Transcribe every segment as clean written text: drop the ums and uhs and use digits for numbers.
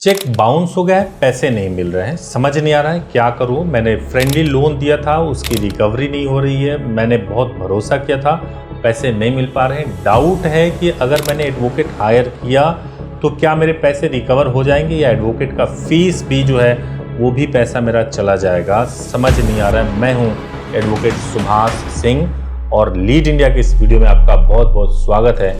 Cheque bounce हो गया है, पैसे नहीं मिल रहे हैं, समझ नहीं आ रहा है क्या करूं। मैंने फ्रेंडली लोन दिया था, उसकी रिकवरी नहीं हो रही है। मैंने बहुत भरोसा किया था, पैसे नहीं मिल पा रहे हैं। डाउट है कि अगर मैंने एडवोकेट हायर किया तो क्या मेरे पैसे रिकवर हो जाएंगे या एडवोकेट का फीस भी जो है वो भी पैसा मेरा चला जाएगा, समझ नहीं आ रहा है। मैं हूँ एडवोकेट सुभाष सिंह और लीड इंडिया के इस वीडियो में आपका बहुत बहुत स्वागत है।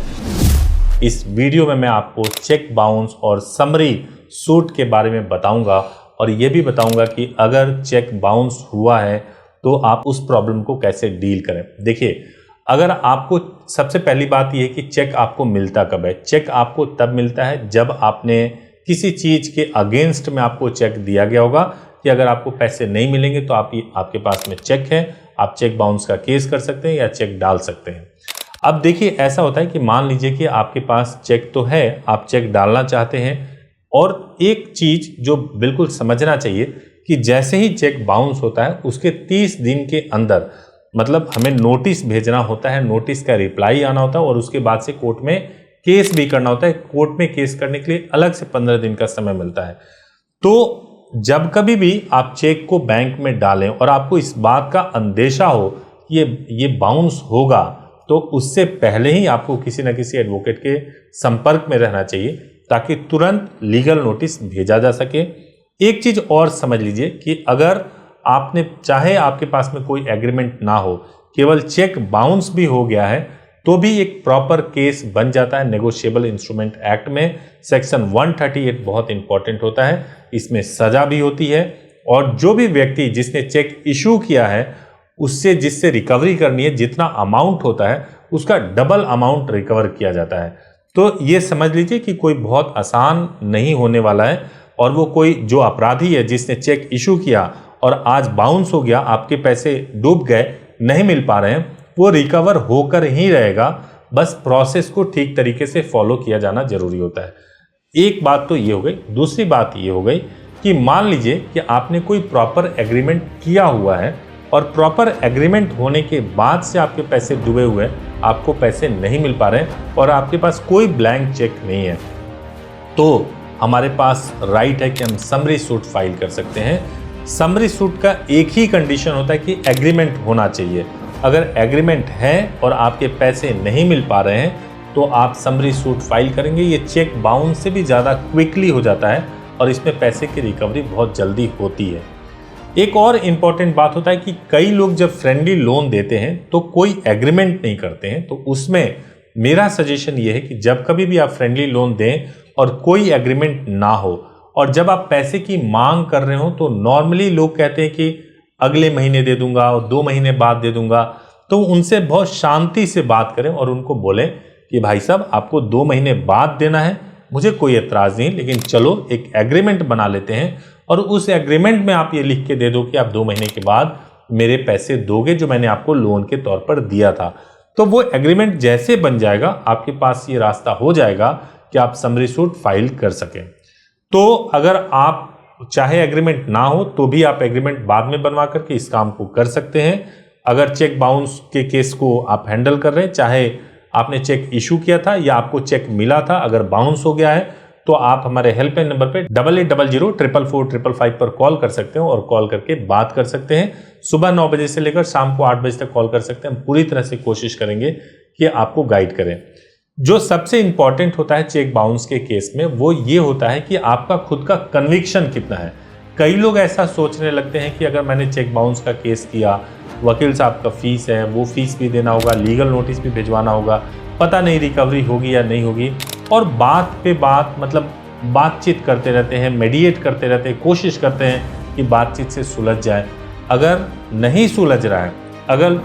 इस वीडियो में मैं आपको चेक बाउंस और समरी सूट के बारे में बताऊंगा और ये भी बताऊंगा कि अगर चेक बाउंस हुआ है तो आप उस प्रॉब्लम को कैसे डील करें। देखिए, अगर आपको सबसे पहली बात यह है कि चेक आपको मिलता कब है। चेक आपको तब मिलता है जब आपने किसी चीज़ के अगेंस्ट में आपको चेक दिया गया होगा कि अगर आपको पैसे नहीं मिलेंगे तो आपके पास में चेक है, आप चेक बाउंस का केस कर सकते हैं या चेक डाल सकते हैं। अब देखिए, ऐसा होता है कि मान लीजिए कि आपके पास चेक तो है, आप चेक डालना चाहते हैं और एक चीज़ जो बिल्कुल समझना चाहिए कि जैसे ही चेक बाउंस होता है उसके 30 दिन के अंदर मतलब हमें नोटिस भेजना होता है, नोटिस का रिप्लाई आना होता है और उसके बाद से कोर्ट में केस भी करना होता है। कोर्ट में केस करने के लिए अलग से 15 दिन का समय मिलता है। तो जब कभी भी आप चेक को बैंक में डालें और आपको इस बात का अंदेशा हो कि ये बाउंस होगा, तो उससे पहले ही आपको किसी न किसी एडवोकेट के संपर्क में रहना चाहिए ताकि तुरंत लीगल नोटिस भेजा जा सके। एक चीज़ और समझ लीजिए कि अगर आपने चाहे आपके पास में कोई एग्रीमेंट ना हो, केवल चेक बाउंस भी हो गया है तो भी एक प्रॉपर केस बन जाता है। नेगोशिएबल इंस्ट्रूमेंट एक्ट में सेक्शन 138 बहुत इंपॉर्टेंट होता है, इसमें सजा भी होती है और जो भी व्यक्ति जिसने चेक इशू किया है उससे जिससे रिकवरी करनी है, जितना अमाउंट होता है उसका डबल अमाउंट रिकवर किया जाता है। तो ये समझ लीजिए कि कोई बहुत आसान नहीं होने वाला है और वो कोई जो अपराधी है जिसने चेक इशू किया और आज बाउंस हो गया, आपके पैसे डूब गए, नहीं मिल पा रहे हैं, वो रिकवर होकर ही रहेगा। बस प्रोसेस को ठीक तरीके से फॉलो किया जाना जरूरी होता है। एक बात तो ये हो गई। दूसरी बात ये हो गई कि मान लीजिए कि आपने कोई प्रॉपर एग्रीमेंट किया हुआ है और प्रॉपर एग्रीमेंट होने के बाद से आपके पैसे डूबे हुए हैं, आपको पैसे नहीं मिल पा रहे हैं और आपके पास कोई ब्लैंक चेक नहीं है, तो हमारे पास राइट है कि हम समरी सूट फाइल कर सकते हैं। समरी सूट का एक ही कंडीशन होता है कि एग्रीमेंट होना चाहिए। अगर एग्रीमेंट है और आपके पैसे नहीं मिल पा रहे हैं तो आप समरी सूट फाइल करेंगे। ये चेक बाउंस से भी ज़्यादा क्विकली हो जाता है और इसमें पैसे की रिकवरी बहुत जल्दी होती है। एक और इम्पॉर्टेंट बात होता है कि कई लोग जब फ्रेंडली लोन देते हैं तो कोई एग्रीमेंट नहीं करते हैं। तो उसमें मेरा सजेशन ये है कि जब कभी भी आप फ्रेंडली लोन दें और कोई एग्रीमेंट ना हो और जब आप पैसे की मांग कर रहे हो तो नॉर्मली लोग कहते हैं कि अगले महीने दे दूंगा और 2 महीने बाद दे दूंगा। तो उनसे बहुत शांति से बात करें और उनको बोलें कि भाई साहब, आपको 2 महीने बाद देना है, मुझे कोई एतराज़ नहीं, लेकिन चलो एक एग्रीमेंट बना लेते हैं और उस एग्रीमेंट में आप ये लिख के दे दो कि आप 2 महीने के बाद मेरे पैसे दोगे जो मैंने आपको लोन के तौर पर दिया था। तो वो एग्रीमेंट जैसे बन जाएगा, आपके पास ये रास्ता हो जाएगा कि आप समरी सूट फाइल कर सकें। तो अगर आप चाहे एग्रीमेंट ना हो तो भी आप एग्रीमेंट बाद में बनवा करके इस काम को कर सकते हैं। अगर चेक बाउंस के केस को आप हैंडल कर रहे हैं, चाहे आपने चेक इशू किया था या आपको चेक मिला था, अगर बाउंस हो गया है तो आप हमारे हेल्पलाइन नंबर पे 8800-444-555 पर कॉल कर सकते हैं और कॉल करके बात कर सकते हैं। सुबह 9 बजे से लेकर शाम को 8 बजे तक कॉल कर सकते हैं। हम पूरी तरह से कोशिश करेंगे कि आपको गाइड करें। जो सबसे इंपॉर्टेंट होता है चेक बाउंस के केस में वो ये होता है कि आपका खुद का कन्विक्शन कितना है। कई लोग ऐसा सोचने लगते हैं कि अगर मैंने चेक बाउंस का केस किया, वकील साहब का फीस है, वो फीस भी देना होगा, लीगल नोटिस भी भिजवाना होगा, पता नहीं रिकवरी होगी या नहीं होगी, और बात पे बात मतलब बातचीत करते रहते हैं, मेडिएट करते रहते हैं, कोशिश करते हैं कि बातचीत से सुलझ जाए। अगर नहीं सुलझ रहा है, अगर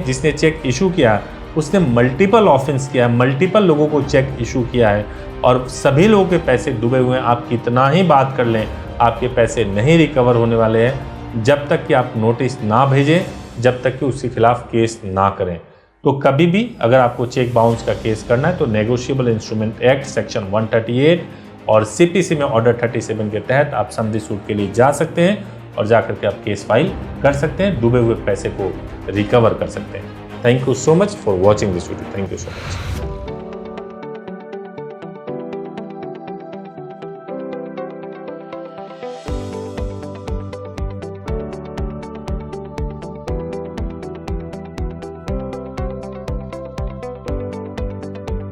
जिसने चेक इशू किया उसने मल्टीपल ऑफेंस किया है, मल्टीपल लोगों को चेक इशू किया है और सभी लोगों के पैसे डूबे हुए हैं, आप कितना ही बात कर लें आपके पैसे नहीं रिकवर होने वाले हैं जब तक कि आप नोटिस ना भेजें, जब तक कि उसके खिलाफ केस ना करें। तो कभी भी अगर आपको चेक बाउंस का केस करना है तो नेगोशिएबल इंस्ट्रूमेंट एक्ट सेक्शन 138 और सीपीसी में ऑर्डर 37 के तहत आप समरी सूट के लिए जा सकते हैं और जाकर के आप केस फाइल कर सकते हैं, डूबे हुए पैसे को रिकवर कर सकते हैं। Thank you so much for watching this video. Thank you so much.